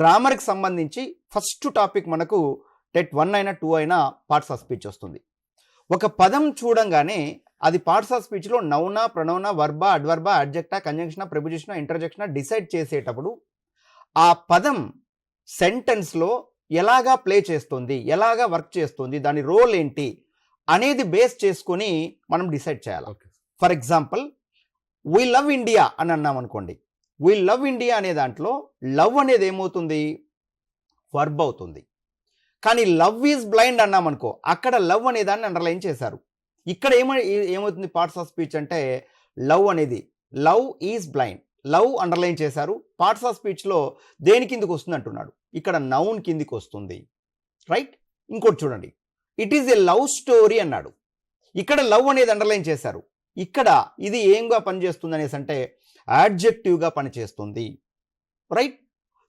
గ్రామర్కి సంబంధించి first topic మనకు TET 1 అయినా 2 అయినా పార్ట్స్ ఆఫ్ స్పీచ్ వస్తుంది. ఒక పదం చూడంగానే అది పార్ట్స్ ఆఫ్ స్పీచ్లో నౌనా, ప్రొనౌనా, వర్బా, అడ్వర్బా, అడ్జెక్టా, కంజంక్షనా, ప్రిపోజిషనా, ఇంటర్జెక్షనా డిసైడ్ చేసేటప్పుడు ఆ పదం సెంటెన్స్లో ఎలాగా ప్లే చేస్తుంది, ఎలాగా వర్క్ చేస్తుంది, దాని రోల్ ఏంటి అనేది బేస్ చేసుకొని మనం డిసైడ్ చేయాలి. For example, we love India అని అన్నాం అనుకోండి. వీ లవ్ ఇండియా అనే దాంట్లో లవ్ అనేది ఏమవుతుంది, వర్బ్ అవుతుంది. కానీ లవ్ ఈజ్ బ్లైండ్ అన్నాం అనుకో, అక్కడ లవ్ అనే దాన్ని అండర్లైన్ చేశారు. ఇక్కడ ఏమవుతుంది పార్ట్స్ ఆఫ్ స్పీచ్ అంటే లవ్ అనేది love is blind, love underline చేశారు. పార్ట్స్ ఆఫ్ స్పీచ్లో దేని కిందికి వస్తుంది అంటున్నాడు, ఇక్కడ నౌన్ కిందికి వస్తుంది. రైట్. ఇంకోటి చూడండి, it is a love story అన్నాడు. ఇక్కడ లవ్ అనేది అండర్లైన్ చేశారు. ఇక్కడ ఇది ఏంగా పనిచేస్తుంది అనేసి అంటే యాడ్జెక్టివ్గా పనిచేస్తుంది. రైట్.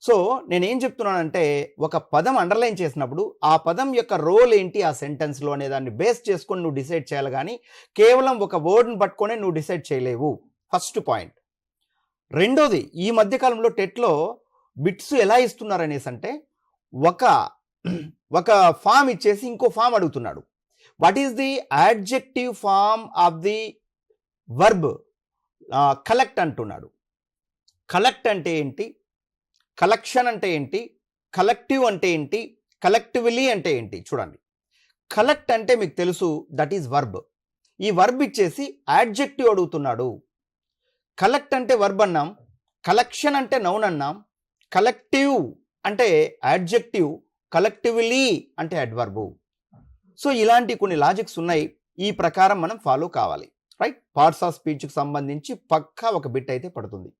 సో నేనేం చెప్తున్నానంటే ఒక పదం అండర్లైన్ చేసినప్పుడు ఆ పదం యొక్క రోల్ ఏంటి ఆ సెంటెన్స్లో అనే దాన్ని బేస్ చేసుకొని నువ్వు డిసైడ్ చేయాలి, కానీ కేవలం ఒక వర్డ్ని పట్టుకొని నువ్వు డిసైడ్ చేయలేవు. First point. రెండోది, ఈ మధ్యకాలంలో టెట్లో బిట్స్ ఎలా ఇస్తున్నారు అనేసి అంటే ఒక ఫామ్ ఇచ్చేసి ఇంకో ఫామ్ అడుగుతున్నాడు. What is the adjective form of the verb collect అంటున్నాడు. కలెక్ట్ అంటే ఏంటి, కలెక్షన్ అంటే ఏంటి, కలెక్టివ్ అంటే ఏంటి, కలెక్టివ్లీ అంటే ఏంటి చూడండి. కలెక్ట్ అంటే మీకు తెలుసు, దట్ ఈజ్ వర్బ్. ఈ వర్బ్ ఇచ్చేసి యాడ్జెక్టివ్ అడుగుతున్నాడు. కలెక్ట్ అంటే వర్బ్ అన్నాం, కలెక్షన్ అంటే నౌన్ అన్నాం, కలెక్టివ్ అంటే యాడ్జెక్టివ్, కలెక్టివ్లీ అంటే అడ్వర్బ్. సో ఇలాంటి కొన్ని లాజిక్స్ ఉన్నాయి, ఈ ప్రకారం మనం ఫాలో కావాలి. రైట్. పార్ట్స్ ఆఫ్ స్పీచ్కి సంబంధించి పక్కా ఒక బిట్ అయితే పడుతుంది.